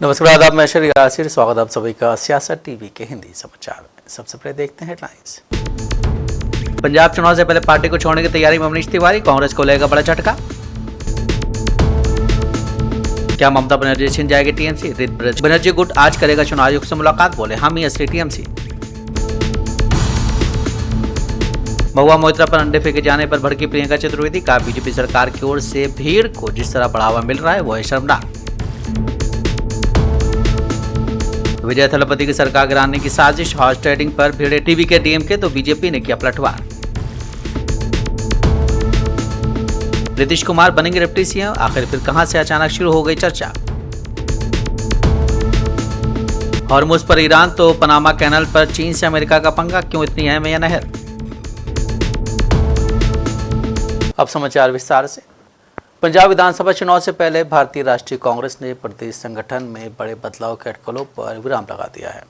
नमस्कार, आदाब। मैं शरीर आसिर, स्वागत आप सभी का सियासत टीवी के हिंदी समाचार में। सबसे पहले देखते हैं हेडलाइंस। पंजाब चुनाव से पहले पार्टी को छोड़ने की तैयारी में मनीष तिवारी, कांग्रेस को लेगा बड़ा झटका। क्या ममता बनर्जी छिन जाएगी टीएमसी? रीत बनर्जी गुट आज करेगा चुनाव आयोग से मुलाकात, बोले हम ही असली टीएमसी। महुआ मोइत्रा पर अंडे फेंके जाने पर भड़की प्रियंका चतुर्वेदी, कहा बीजेपी सरकार की ओर से भीड़ को जिस तरह बढ़ावा मिल रहा है वो है शर्मनाक। विजय थलपति की सरकार गिराने की साजिश, हॉर्स ट्रेडिंग पर भिड़े टीवी के डीएमके तो बीजेपी ने किया पलटवार। नीतीश कुमार बनेंगे डिप्टी सीएम, आखिर फिर कहां से अचानक शुरू हो गई चर्चा। हॉर्मुज पर ईरान तो पनामा कैनल पर चीन से अमेरिका का पंगा, क्यों इतनी अहम है यह नहर। अब समाचार विस्तार से। पंजाब विधानसभा चुनाव से पहले भारतीय राष्ट्रीय कांग्रेस ने प्रदेश संगठन में बड़े बदलाव के अटकलों पर विराम लगा दिया है।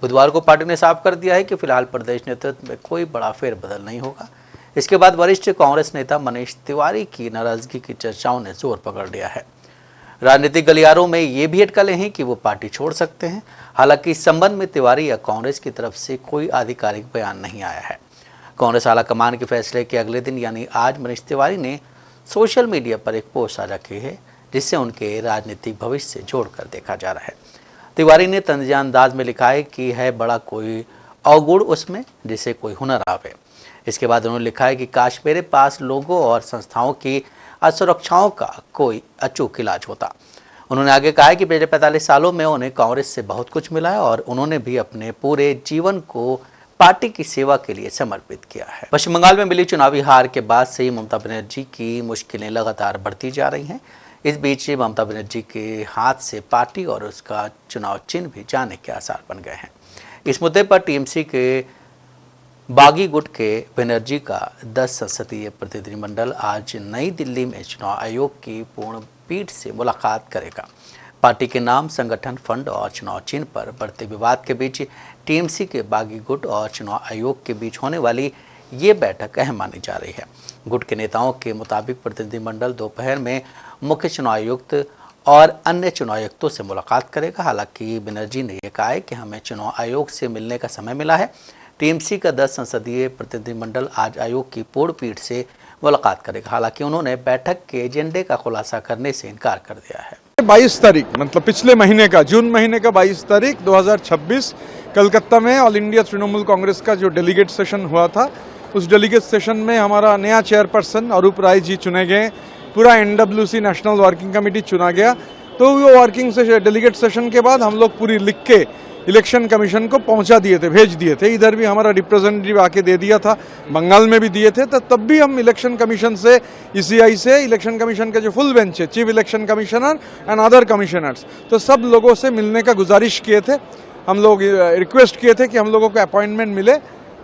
बुधवार को पार्टी ने साफ कर दिया है कि फिलहाल प्रदेश नेतृत्व में कोई बड़ा फेरबदल नहीं होगा। इसके बाद वरिष्ठ कांग्रेस नेता मनीष तिवारी की नाराजगी की चर्चाओं ने जोर पकड़ लिया है। राजनीतिक गलियारों में ये भी अटकलें हैं कि वो पार्टी छोड़ सकते हैं। हालांकि इस संबंध में तिवारी या कांग्रेस की तरफ से कोई आधिकारिक बयान नहीं आया है। कांग्रेस आलाकमान के फैसले के अगले दिन यानी आज मनीष तिवारी ने सोशल मीडिया पर एक पोस्ट साझा की है, जिससे उनके राजनीतिक भविष्य से जोड़कर देखा जा रहा है। तिवारी ने तंजिया अंदाज में लिखा है कि है बड़ा कोई अवगुण उसमें जिसे कोई हुनर आवे। इसके बाद उन्होंने लिखा है कि काश मेरे पास लोगों और संस्थाओं की असुरक्षाओं का कोई अचूक इलाज होता। उन्होंने आगे कहा है कि पिछले 45 सालों में उन्हें कांग्रेस से बहुत कुछ मिला है और उन्होंने भी अपने पूरे जीवन को पार्टी की सेवा के लिए समर्पित किया है। पश्चिम बंगाल में मिली चुनावी हार के बाद से ही ममता बनर्जी की मुश्किलें लगातार बढ़ती जा रही हैं। इस बीच ममता बनर्जी के हाथ से पार्टी और उसका चुनाव चिन्ह भी जाने के आसार बन गए हैं। इस मुद्दे पर टीएमसी के बागी गुट के बनर्जी का 10 संसदीय प्रतिनिधिमंडल आज नई दिल्ली में चुनाव आयोग की पूर्ण पीठ से मुलाकात करेगा। पार्टी के नाम, संगठन, फंड और चुनाव चिन्ह पर बढ़ते विवाद के बीच टीएमसी के बागी गुट और चुनाव आयोग के बीच होने वाली ये बैठक अहम मानी जा रही है। गुट के नेताओं के मुताबिक प्रतिनिधिमंडल दोपहर में मुख्य चुनाव आयुक्त और अन्य चुनाव आयुक्तों से मुलाकात करेगा। हालांकि बनर्जी ने यह कहा है कि हमें चुनाव आयोग से मिलने का समय मिला है। टीएमसी का 10 संसदीय प्रतिनिधिमंडल आज आयोग की पूर्ण पीठ से मुलाकात करेगा। हालांकि उन्होंने बैठक के एजेंडे का खुलासा करने से इनकार कर दिया है। 22 तारीख मतलब पिछले महीने का जून महीने का 22 तारीख 2026 कलकत्ता में ऑल इंडिया तृणमूल कांग्रेस का जो डेलीगेट सेशन हुआ था, उस डेलीगेट सेशन में हमारा नया चेयरपर्सन अरूप राय जी चुने गए। पूरा एनडब्ल्यूसी नेशनल वर्किंग कमेटी चुना गया। तो वो वर्किंग सेशन डेलीगेट सेशन के बाद हम लोग पूरी लिख के इलेक्शन कमीशन को पहुंचा दिए थे, भेज दिए थे। इधर भी हमारा रिप्रेजेंटेटिव आके दे दिया था, बंगाल में भी दिए थे। तो तब भी हम इलेक्शन कमीशन से, ईसीआई से, इलेक्शन कमीशन का जो फुल बेंच है, chief election commissioner and other commissioners, तो सब लोगों से मिलने का गुजारिश किए थे। हम लोग रिक्वेस्ट किए थे कि हम लोगों को अपॉइंटमेंट मिले।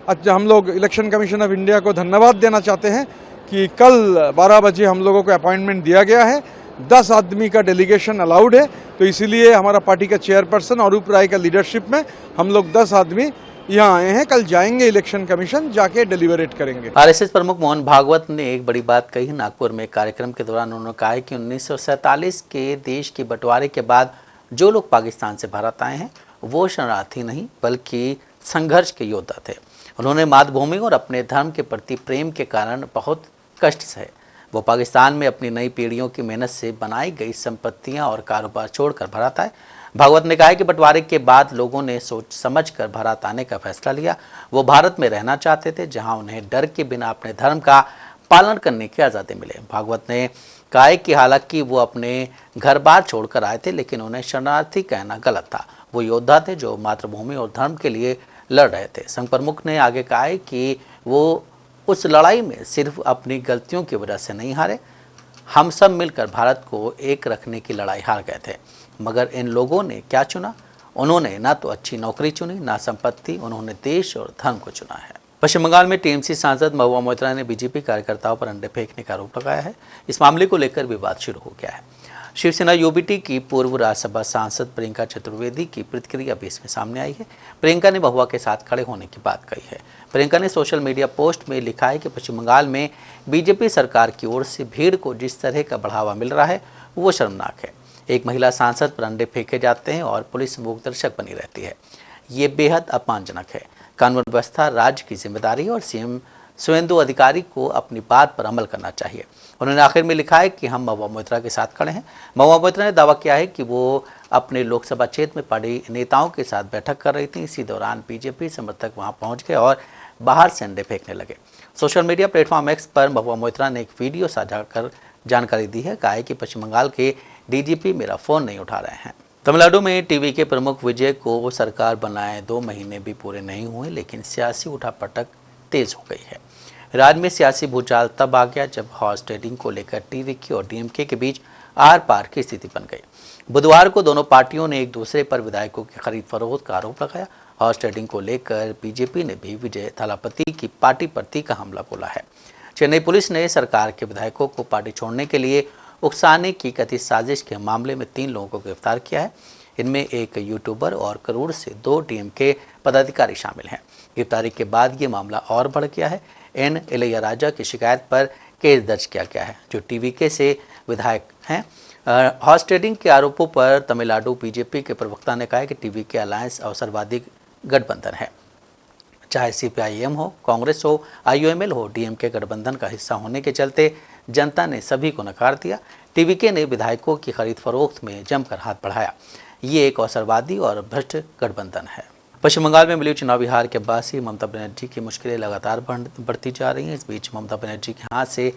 अच्छा, हम लोग इलेक्शन कमीशन ऑफ इंडिया को धन्यवाद देना चाहते हैं कि कल 12 बजे हम लोगों को अपॉइंटमेंट दिया गया है। 10 आदमी का डेलीगेशन अलाउड है, तो इसीलिए हमारा पार्टी का चेयरपर्सन अरूप राय का लीडरशिप में हम लोग 10 आदमी यहाँ आए हैं। कल जाएंगे इलेक्शन कमीशन, जाके डिलीवरेट करेंगे। आरएसएस प्रमुख मोहन भागवत ने एक बड़ी बात कही। नागपुर में कार्यक्रम के दौरान उन्होंने कहा है कि 1947 के देश के बंटवारे के बाद जो लोग पाकिस्तान से भारत आए हैं वो शरणार्थी नहीं बल्कि संघर्ष के योद्धा थे। उन्होंने मातृभूमि और अपने धर्म के प्रति प्रेम के कारण बहुत कष्ट सहे। वो पाकिस्तान में अपनी नई पीढ़ियों की मेहनत से बनाई गई संपत्तियां और कारोबार छोड़कर भारत आए। भागवत ने कहा कि बंटवारे के बाद लोगों ने सोच समझकर भारत आने का फैसला लिया। वो भारत में रहना चाहते थे, जहां उन्हें डर के बिना अपने धर्म का पालन करने की आज़ादी मिले। भागवत ने कहा कि हालांकि वो अपने घर बार छोड़कर आए थे, लेकिन उन्हें शरणार्थी कहना गलत था। वो योद्धा थे जो मातृभूमि और धर्म के लिए लड़ रहे थे। संघ प्रमुख ने आगे कहा कि वो उस लड़ाई में सिर्फ अपनी गलतियों की वजह से नहीं हारे। हम सब मिलकर भारत को एक रखने की लड़ाई हार गए थे। मगर इन लोगों ने क्या चुना? उन्होंने ना तो अच्छी नौकरी चुनी, ना संपत्ति, उन्होंने देश और धर्म को चुना है। पश्चिम बंगाल में टीएमसी सांसद महुआ मोइत्रा ने बीजेपी कार्यकर्ताओं पर अंडे फेंकने का आरोप लगाया है। इस मामले को लेकर विवाद शुरू हो गया है। शिवसेना यूबीटी की पूर्व राज्यसभा सांसद प्रियंका चतुर्वेदी की प्रतिक्रिया भी इसमें सामने आई है। प्रियंका ने महुआ के साथ खड़े होने की बात कही है। प्रियंका ने सोशल मीडिया पोस्ट में लिखा है कि पश्चिम बंगाल में बीजेपी सरकार की ओर से भीड़ को जिस तरह का बढ़ावा मिल रहा है वो शर्मनाक है। एक महिला सांसद पर अंडे फेंके जाते हैं और पुलिस मूक दर्शक बनी रहती है। ये बेहद अपमानजनक है। कानून व्यवस्था राज्य की जिम्मेदारी है और सीएम सुवेंदु अधिकारी को अपनी बात पर अमल करना चाहिए। उन्होंने आखिर में लिखा है कि हम महुआ मोइत्रा के साथ खड़े हैं। महुआ मोइत्रा ने दावा किया है कि वो अपने लोकसभा क्षेत्र में पार्टी नेताओं के साथ बैठक कर रही थी। इसी दौरान बीजेपी समर्थक वहां पहुंच गए और बाहर से अंडे फेंकने लगे। सोशल मीडिया प्लेटफॉर्म एक्स पर महुआ मोइत्रा ने एक वीडियो साझा कर जानकारी दी है। कहा है कि पश्चिम बंगाल के डीजीपी मेरा फोन नहीं उठा रहे हैं। तमिलनाडु में टीवी के प्रमुख विजय को सरकार बनाए 2 महीने भी पूरे नहीं हुए, लेकिन सियासी उठापटक तेज हो गई है। राज्य में सियासी भूचाल तब आ गया जब हॉर्स ट्रेडिंग को लेकर टीवीके और डीएमके के बीच आर पार की स्थिति बन गई। बुधवार को दोनों पार्टियों ने एक दूसरे पर विधायकों की खरीद फरोख्त का आरोप लगाया। हॉर्स ट्रेडिंग को लेकर बीजेपी ने भी विजय थालापति की पार्टी पर तीखा हमला बोला है। चेन्नई पुलिस ने सरकार के विधायकों को पार्टी छोड़ने के लिए उकसाने की कथित साजिश के मामले में 3 लोगों को गिरफ्तार किया है। इनमें एक यूट्यूबर और करूर से 2 डीएमके पदाधिकारी शामिल हैं। गिरफ्तारी के बाद ये मामला और बढ़ गया है। एन इलैयाराजा की शिकायत पर केस दर्ज किया गया है, जो टीवीके से विधायक हैं। हॉर्स ट्रेडिंग के आरोपों पर तमिलनाडु बीजेपी के प्रवक्ता ने कहा है कि टीवीके अलायंस अवसरवादी गठबंधन है। चाहे सीपीआईएम हो, कांग्रेस हो, आईयूएमएल हो, डीएमके गठबंधन का हिस्सा होने के चलते जनता ने सभी को नकार दिया। टीवीके ने विधायकों की खरीद फरोख्त में जमकर हाथ बढ़ाया। ये एक अवसरवादी और भ्रष्ट गठबंधन है। पश्चिम बंगाल में मिली चुनावी हार के बाद से ममता बनर्जी की मुश्किलें लगातार बढ़ती जा रही हैं। इस बीच ममता बनर्जी के हाथ से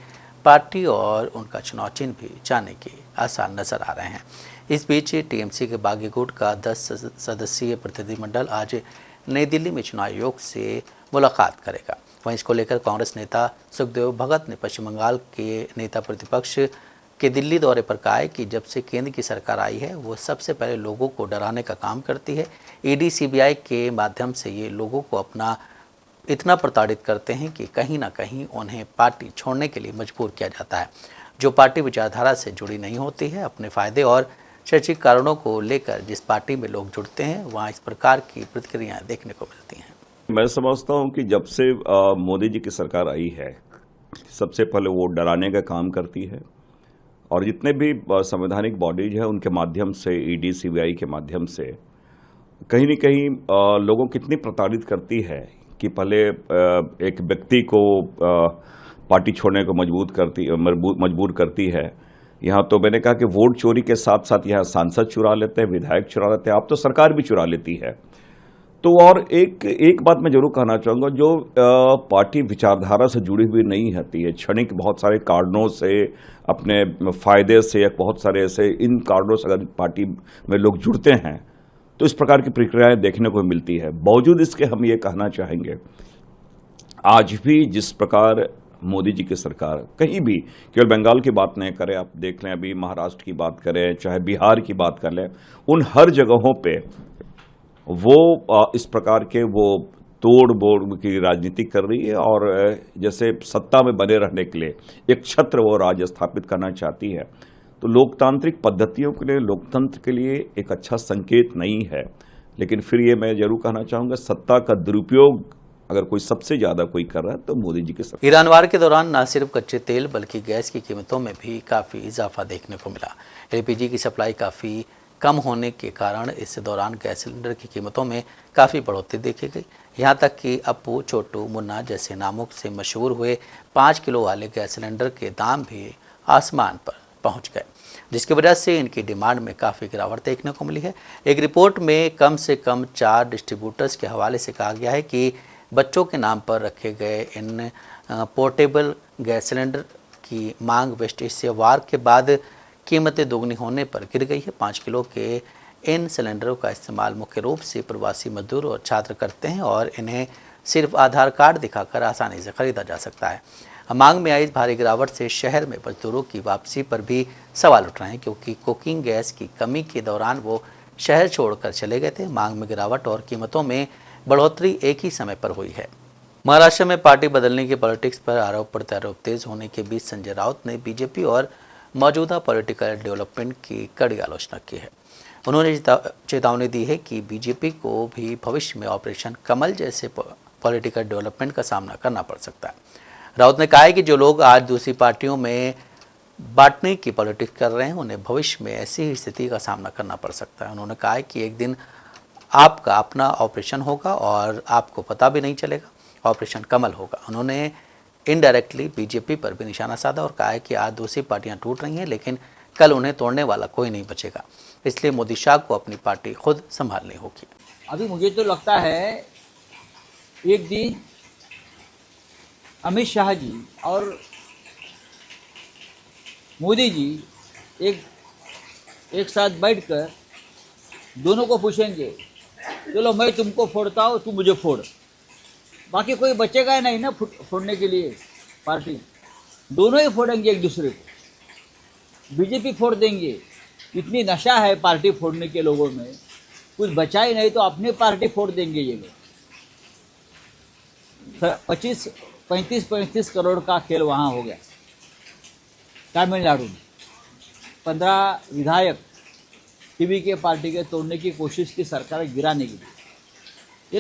पार्टी और उनका चुनाव चिन्ह भी जाने के आसार नजर आ रहे हैं। इस बीच टीएमसी के बागी गुट का 10 सदस्यीय प्रतिनिधिमंडल आज नई दिल्ली में चुनाव आयोग से मुलाकात करेगा। वहीं इसको लेकर कांग्रेस नेता सुखदेव भगत ने पश्चिम बंगाल के नेता प्रतिपक्ष के दिल्ली दौरे पर कहा है कि जब से केंद्र की सरकार आई है वो सबसे पहले लोगों को डराने का काम करती है। ईडी सीबीआई के माध्यम से ये लोगों को अपना इतना प्रताड़ित करते हैं कि कहीं ना कहीं उन्हें पार्टी छोड़ने के लिए मजबूर किया जाता है। जो पार्टी विचारधारा से जुड़ी नहीं होती है, अपने फायदे और शैक्षिक कारणों को लेकर जिस पार्टी में लोग जुड़ते हैं, वहाँ इस प्रकार की प्रतिक्रियाएं देखने को मिलती हैं। मैं समझता हूं कि जब से मोदी जी की सरकार आई है, सबसे पहले वो डराने का काम करती है और जितने भी संवैधानिक बॉडीज हैं उनके माध्यम से, ईडी सीबीआई के माध्यम से कहीं न कहीं लोगों को कितनी प्रताड़ित करती है कि पहले एक व्यक्ति को पार्टी छोड़ने को मजबूर करती है। यहाँ तो मैंने कहा कि वोट चोरी के साथ साथ यहाँ सांसद चुरा लेते हैं, विधायक चुरा लेते हैं, अब तो सरकार भी चुरा लेती है। तो और एक बात मैं जरूर कहना चाहूँगा, जो पार्टी विचारधारा से जुड़ी हुई नहीं होती है, क्षणिक बहुत सारे कारणों से, अपने फायदे से, बहुत सारे ऐसे इन कारणों से अगर पार्टी में लोग जुड़ते हैं तो इस प्रकार की प्रक्रियाएं देखने को मिलती है। बावजूद इसके हम ये कहना चाहेंगे, आज भी जिस प्रकार मोदी जी की सरकार कहीं भी, केवल बंगाल की बात नहीं करें, आप देख लें, अभी महाराष्ट्र की बात करें, चाहे बिहार की बात कर लें, उन हर जगहों पे वो इस प्रकार के वो तोड़ बोड़ की राजनीति कर रही है और जैसे सत्ता में बने रहने के लिए एक छत्र वो राज स्थापित करना चाहती है। तो लोकतांत्रिक पद्धतियों के लिए, लोकतंत्र के लिए एक अच्छा संकेत नहीं है। लेकिन फिर ये मैं जरूर कहना चाहूँगा, सत्ता का दुरुपयोग अगर कोई सबसे ज्यादा कोई कर रहा है तो मोदी जी के साथ। ईरान वार के दौरान न सिर्फ कच्चे तेल बल्कि गैस की कीमतों में भी काफ़ी इजाफा देखने को मिला। एलपीजी की सप्लाई काफ़ी कम होने के कारण इस दौरान गैस सिलेंडर की कीमतों में काफ़ी बढ़ोतरी देखी गई। यहाँ तक कि अप्पू, छोटू, मुन्ना जैसे नामों से मशहूर हुए 5 किलो वाले गैस सिलेंडर के दाम भी आसमान पर पहुँच गए, जिसकी वजह से इनकी डिमांड में काफ़ी गिरावट देखने को मिली है। एक रिपोर्ट में कम से कम 4 डिस्ट्रीब्यूटर्स के हवाले से कहा गया है कि बच्चों के नाम पर रखे गए इन पोर्टेबल गैस सिलेंडर की मांग वेस्ट एशिया वार के बाद कीमतें दोगुनी होने पर गिर गई है। 5 किलो के इन सिलेंडरों का इस्तेमाल मुख्य रूप से प्रवासी मजदूर और छात्र करते हैं और इन्हें सिर्फ आधार कार्ड दिखाकर आसानी से खरीदा जा सकता है। मांग में आई भारी गिरावट से शहर में मजदूरों की वापसी पर भी सवाल उठ रहे हैं, क्योंकि कुकिंग गैस की कमी के दौरान वो शहर छोड़कर चले गए थे। मांग में गिरावट और कीमतों में बढ़ोतरी एक ही समय पर हुई है। महाराष्ट्र में पार्टी बदलने की पॉलिटिक्स पर आरोप प्रत्यारोप तेज होने के बीच संजय राउत ने बीजेपी और मौजूदा पॉलिटिकल डेवलपमेंट की कड़ी आलोचना की है। उन्होंने चेतावनी दी है कि बीजेपी को भी भविष्य में ऑपरेशन कमल जैसे पॉलिटिकल डेवलपमेंट का सामना करना पड़ सकता है। राउत ने कहा है कि जो लोग आज दूसरी पार्टियों में बांटने की पॉलिटिक्स कर रहे हैं, उन्हें भविष्य में ऐसी ही स्थिति का सामना करना पड़ सकता है। उन्होंने कहा है कि एक दिन आपका अपना ऑपरेशन होगा और आपको पता भी नहीं चलेगा, ऑपरेशन कमल होगा। उन्होंने इनडायरेक्टली बीजेपी पर भी निशाना साधा और कहा है कि आज दूसरी पार्टियां टूट रही हैं, लेकिन कल उन्हें तोड़ने वाला कोई नहीं बचेगा, इसलिए मोदी शाह को अपनी पार्टी खुद संभालनी होगी। अभी मुझे तो लगता है एक दिन अमित शाह जी और मोदी जी एक साथ बैठकर दोनों को पूछेंगे, चलो मैं तुमको फोड़ता हूँ, तुम मुझे फोड़। बाकी कोई बचेगा ही नहीं ना फोड़ने के लिए पार्टी, दोनों ही फोड़ेंगे एक दूसरे को। बीजेपी फोड़ देंगे, इतनी नशा है पार्टी फोड़ने के लोगों में, कुछ बचा ही नहीं तो अपनी पार्टी फोड़ देंगे ये लोग। 35 करोड़ का खेल वहाँ हो गया तमिलनाडु में। 15 विधायक टीवी के पार्टी के तोड़ने की कोशिश की सरकार गिराने के लिए। ये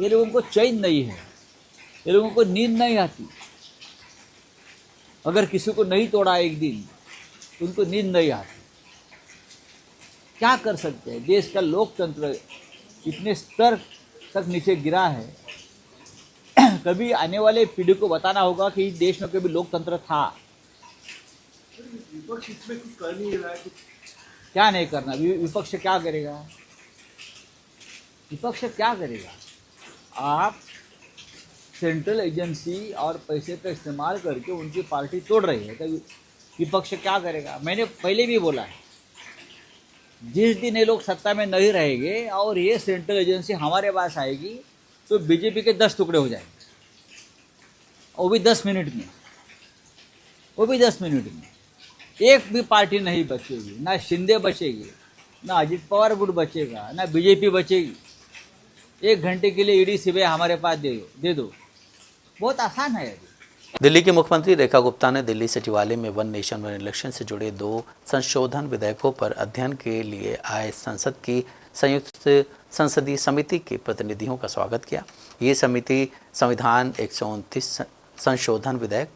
लोगों को चैन नहीं है, ये लोगों को नींद नहीं आती। अगर किसी को नहीं तोड़ा एक दिन तो उनको नींद नहीं आती। क्या कर सकते हैं? देश का लोकतंत्र इतने स्तर तक नीचे गिरा है। कभी आने वाले पीढ़ी को बताना होगा कि इस देश में कभी लोकतंत्र था। विपक्ष इसमें कुछ कर नहीं रहा है। क्या नहीं करना? विपक्ष क्या करेगा? विपक्ष क्या करेगा? आप सेंट्रल एजेंसी और पैसे का इस्तेमाल करके उनकी पार्टी तोड़ रही है, तो विपक्ष क्या करेगा? मैंने पहले भी बोला है, जिस दिन ये लोग सत्ता में नहीं रहेंगे और ये सेंट्रल एजेंसी हमारे पास आएगी तो बीजेपी के 10 टुकड़े हो जाएंगे, वो भी 10 मिनट में। वो भी 10 मिनट में एक भी पार्टी नहीं बचेगी, ना शिंदे बचेगी, ना अजित पवार गुट बचेगा, ना बीजेपी बचेगी। 1 घंटे के लिए ईडी सीबीआई हमारे पास दे दो, बहुत आसान है। दिल्ली की मुख्यमंत्री रेखा गुप्ता ने दिल्ली सचिवालय में वन नेशन वन इलेक्शन से जुड़े 2 संशोधन विधेयकों पर अध्ययन के लिए आए संसद की संयुक्त संसदीय समिति के प्रतिनिधियों का स्वागत किया। ये समिति संविधान 129 संशोधन विधेयक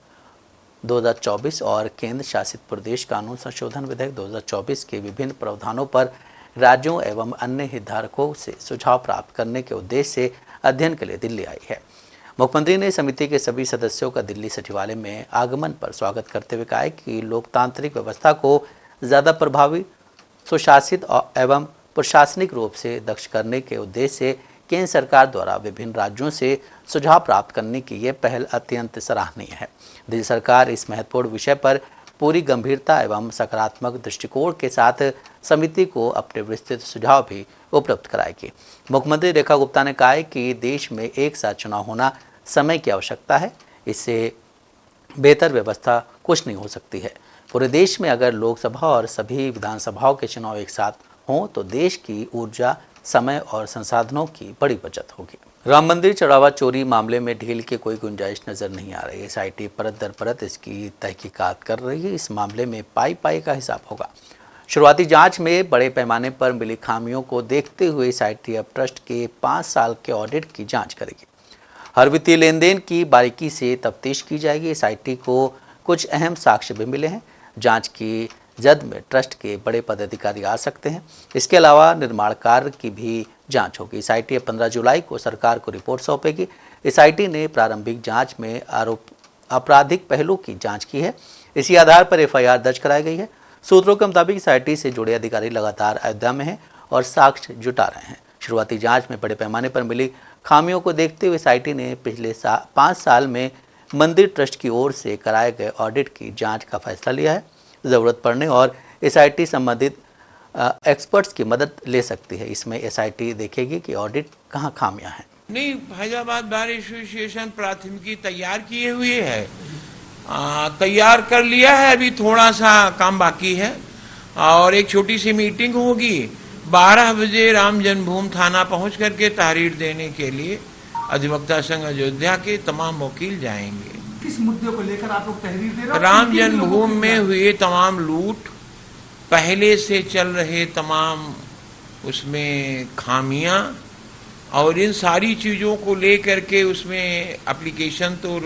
2024 और केंद्र शासित प्रदेश कानून संशोधन विधेयक 2024 के विभिन्न प्रावधानों पर राज्यों एवं अन्य हितधारकों से सुझाव प्राप्त करने के उद्देश्य से अध्ययन के लिए दिल्ली आई है। मुख्यमंत्री ने समिति के सभी सदस्यों का दिल्ली सचिवालय में आगमन पर स्वागत करते हुए कहा कि लोकतांत्रिक व्यवस्था को ज़्यादा प्रभावी, सुशासित एवं प्रशासनिक रूप से दक्ष करने के उद्देश्य से केंद्र सरकार द्वारा विभिन्न राज्यों से सुझाव प्राप्त करने की ये पहल अत्यंत सराहनीय है। दिल्ली सरकार इस महत्वपूर्ण विषय पर पूरी गंभीरता एवं सकारात्मक दृष्टिकोण के साथ समिति को अपने विस्तृत सुझाव भी उपलब्ध कराएगी। मुख्यमंत्री रेखा गुप्ता ने कहा कि देश में एक साथ चुनाव होना समय की आवश्यकता है, इससे बेहतर व्यवस्था कुछ नहीं हो सकती है। पूरे देश में अगर लोकसभा और सभी विधानसभाओं के चुनाव एक साथ हों तो देश की ऊर्जा, समय और संसाधनों की बड़ी बचत होगी। राम मंदिर चढ़ावा चोरी मामले में ढील की कोई गुंजाइश नजर नहीं आ रही है। एसआईटी परत दर परत इसकी तहकीकात कर रही है। इस मामले में पाई का हिसाब होगा। शुरुआती जांच में बड़े पैमाने पर मिली खामियों को देखते हुए एसआईटी अब ट्रस्ट के 5 साल के ऑडिट की जांच करेगी। हर वित्तीय लेन देन की बारीकी से तफ्तीश की जाएगी। एसआईटी को कुछ अहम साक्ष्य भी मिले हैं। जांच की जद में ट्रस्ट के बड़े पदाधिकारी आ सकते हैं। इसके अलावा निर्माण कार्य की भी जांच होगी। एसआईटी 15 जुलाई को सरकार को रिपोर्ट सौंपेगी। एसआईटी ने प्रारंभिक जांच में आपराधिक पहलू की जांच की है। इसी आधार पर एफआईआर दर्ज कराई गई है। सूत्रों के मुताबिक एसआईटी से जुड़े अधिकारी लगातार अयोध्या में हैं और साक्ष्य जुटा रहे हैं। शुरुआती जांच में बड़े पैमाने पर मिली खामियों को देखते हुए एसआईटी ने पिछले 5 साल में मंदिर ट्रस्ट की ओर से कराए गए ऑडिट की जांच का फैसला लिया है। ज़रूरत पड़ने और एसआईटी संबंधित एक्सपर्ट्स की मदद ले सकती है। इसमें एसआईटी देखेगी कि ऑडिट कहाँ खामियां हैं। नहीं, फैजाबाद बार एसोसिएशन प्राथमिकी तैयार किए हुए है, तैयार कर लिया है। अभी थोड़ा सा काम बाकी है और एक छोटी सी मीटिंग होगी। 12 बजे राम जन्मभूमि थाना पहुंच करके तहरीर देने के लिए अधिवक्ता संघ अयोध्या के तमाम वकील जाएंगे। किस मुद्दे को लेकर आप लोग तहरीर दे रहे हो? राम जन्मभूमि में हुए तमाम लूट, पहले से चल रहे तमाम उसमें खामियां और इन सारी चीज़ों को लेकर के उसमें एप्लीकेशन तो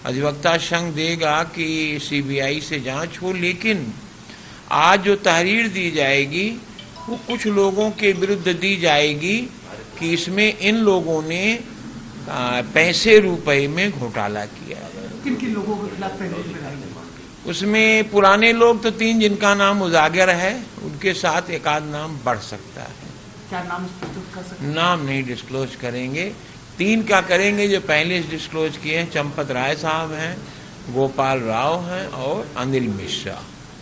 अधिवक्ता संघ देगा कि सीबीआई से जांच हो, लेकिन आज जो तहरीर दी जाएगी वो कुछ लोगों के विरुद्ध दी जाएगी कि इसमें इन लोगों ने पैसे रुपए में घोटाला किया है। किन किन लोगों के खिलाफ तहरीर लगाई गई? उसमें पुराने लोग तो 3 जिनका नाम उजागर है, उनके साथ एक आध नाम बढ़ सकता है। क्या नाम प्रस्तुत कर सकते? नाम नहीं डिस्क्लोज करेंगे, 3 का करेंगे जो पहले डिस्क्लोज किए हैं। चंपत राय साहब हैं, गोपाल राव हैं और अनिल मिश्रा।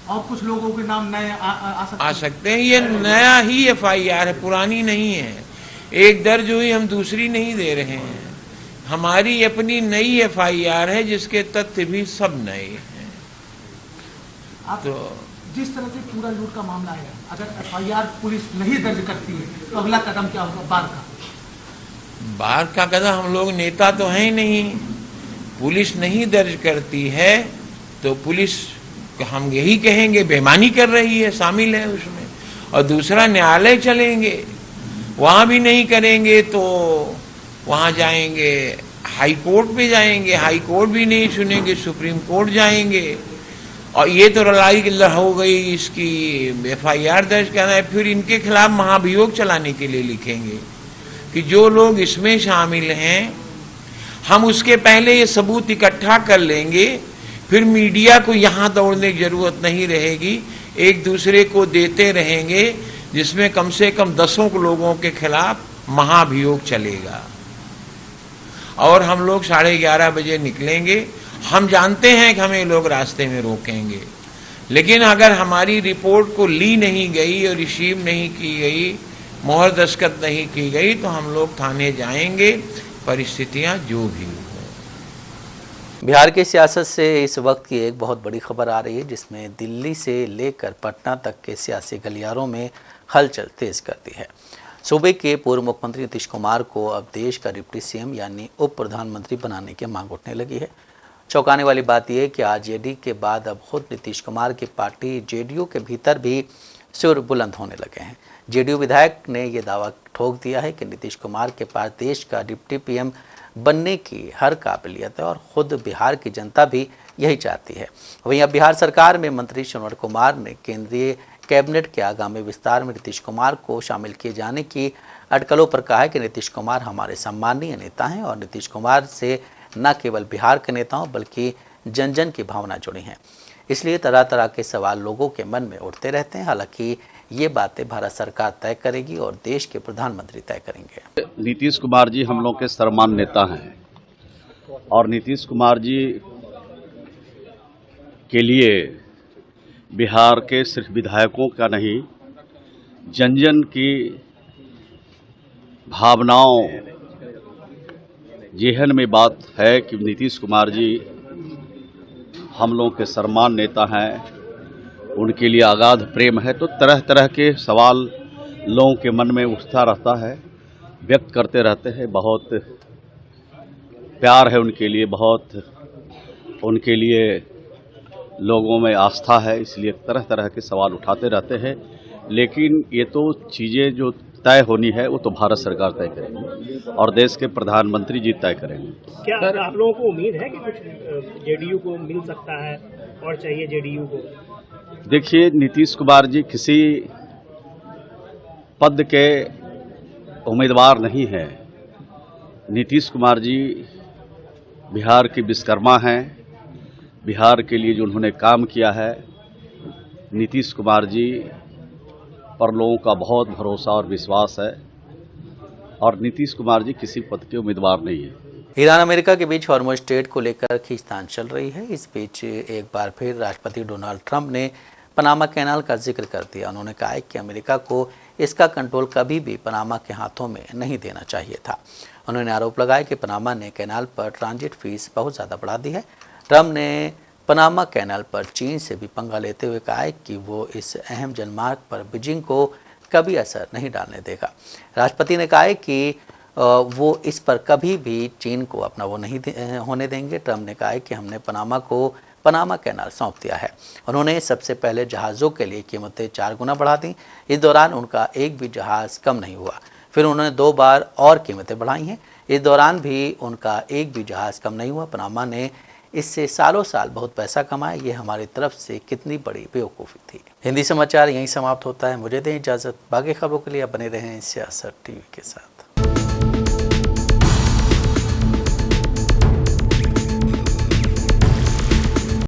और कुछ लोगों के नाम नए आ सकते हैं। ये नया ही FIR है, पुरानी नहीं है। एक दर्ज हुई, हम दूसरी नहीं दे रहे हैं। हमारी अपनी नई FIR है जिसके तथ्य भी सब नए हैं। तो जिस तरह से पूरा लूट का मामला है, अगर FIR पुलिस नहीं दर्ज करती है तो अगला कदम क्या होगा? बार का कदम, हम लोग नेता तो हैं ही नहीं। पुलिस नहीं दर्ज करती है तो पुलिस, हम यही कहेंगे बेईमानी कर रही है, शामिल है उसमें। और दूसरा, न्यायालय चलेंगे, वहां भी नहीं करेंगे तो वहां जाएंगे, हाई कोर्ट में जाएंगे, हाई कोर्ट भी नहीं सुनेंगे, सुप्रीम कोर्ट जाएंगे। और ये तो लड़ाई हो गई इसकी FIR दर्ज करना है। फिर इनके खिलाफ महाभियोग चलाने के लिए लिखेंगे कि जो लोग इसमें शामिल हैं, हम उसके पहले ये सबूत इकट्ठा कर लेंगे, फिर मीडिया को यहां दौड़ने की जरूरत नहीं रहेगी, एक दूसरे को देते रहेंगे, जिसमें कम से कम 10 लोगों के खिलाफ महाभियोग चलेगा। और हम लोग 11:30 बजे निकलेंगे। हम जानते हैं कि हमें लोग रास्ते में रोकेंगे, लेकिन अगर हमारी रिपोर्ट को ली नहीं गई और रिसीव नहीं की गई, मोहर दस्तखत नहीं की गई, तो हम लोग थाने जाएंगे, परिस्थितियां जो भी हो। बिहार की सियासत से इस वक्त की एक बहुत बड़ी खबर आ रही है, जिसमें दिल्ली से लेकर पटना तक के सियासी गलियारों में हलचल तेज कर दी है। सूबे के पूर्व मुख्यमंत्री नीतीश कुमार को अब देश का डिप्टी CM यानी उप प्रधानमंत्री बनाने की मांग उठने लगी है। चौंकाने वाली बात यह है कि आरजेडी के बाद अब खुद नीतीश कुमार की पार्टी JDU के भीतर भी सुर बुलंद होने लगे हैं। JDU विधायक ने यह दावा ठोक दिया है कि नीतीश कुमार के पास देश का डिप्टी PM बनने की हर काबिलियत है और खुद बिहार की जनता भी यही चाहती है। वहीं अब बिहार सरकार में मंत्री श्रवण कुमार ने केंद्रीय कैबिनेट के आगामी विस्तार में नीतीश कुमार को शामिल किए जाने की अटकलों पर कहा है कि नीतीश कुमार हमारे सम्मानीय नेता हैं और नीतीश कुमार से न केवल बिहार के नेताओं बल्कि जन जन की भावना जुड़ी हैं, इसलिए तरह तरह के सवाल लोगों के मन में उठते रहते हैं। हालांकि ये बातें भारत सरकार तय करेगी और देश के प्रधानमंत्री तय करेंगे। नीतीश कुमार जी हम लोग के सम्मानिय नेता हैं और नीतीश कुमार जी के लिए बिहार के सिर्फ विधायकों का नहीं, जन जन की भावनाओं जेहन में बात है कि नीतीश कुमार जी हम लोग के सम्मानिय नेता हैं, उनके लिए अगाध प्रेम है। तो तरह तरह के सवाल लोगों के मन में उठता रहता है, व्यक्त करते रहते हैं। बहुत प्यार है उनके लिए, बहुत उनके लिए लोगों में आस्था है, इसलिए तरह तरह के सवाल उठाते रहते हैं। लेकिन ये तो चीज़ें जो तय होनी है वो तो भारत सरकार तय करेगी और देश के प्रधानमंत्री जी तय करेंगे। क्या आप लोगों को उम्मीद है कि कुछ JDU को मिल सकता है और चाहिए JDU को? देखिए, नीतीश कुमार जी किसी पद के उम्मीदवार नहीं हैं। नीतीश कुमार जी बिहार के विश्वकर्मा हैं। बिहार के लिए जो उन्होंने काम किया है, नीतीश कुमार जी पर लोगों का बहुत भरोसा और विश्वास है और नीतीश कुमार जी किसी पद के उम्मीदवार नहीं है। ईरान अमेरिका के बीच हॉर्मुज़ स्ट्रेट को लेकर खींचतान चल रही है। इस बीच एक बार फिर राष्ट्रपति डोनाल्ड ट्रंप ने पनामा कैनाल का जिक्र कर दिया। उन्होंने कहा कि अमेरिका को इसका कंट्रोल कभी भी पनामा के हाथों में नहीं देना चाहिए था। उन्होंने आरोप लगाया कि पनामा ने कैनाल पर ट्रांजिट फीस बहुत ज़्यादा बढ़ा दी है। ट्रंप ने पनामा कैनाल पर चीन से भी पंगा लेते हुए कहा है कि वो इस अहम जनमार्ग पर बीजिंग को कभी असर नहीं डालने देगा। राष्ट्रपति ने कहा है कि वो इस पर कभी भी चीन को अपना वो नहीं होने देंगे। ट्रंप ने कहा है कि हमने पनामा को पनामा कैनाल सौंप दिया है। उन्होंने सबसे पहले जहाज़ों के लिए कीमतें 4 गुना बढ़ा दी। इस दौरान उनका एक भी जहाज़ कम नहीं हुआ। फिर उन्होंने 2 बार और कीमतें बढ़ाई हैं। इस दौरान भी उनका एक भी जहाज़ कम नहीं हुआ। पनामा ने इससे सालों साल बहुत पैसा कमाए, ये हमारी तरफ से कितनी बड़ी बेवकूफ़ी थी। हिंदी समाचार यहीं समाप्त होता है। मुझे दें इजाज़त। बाकी खबरों के लिए बने रहें सियासत टीवी के साथ।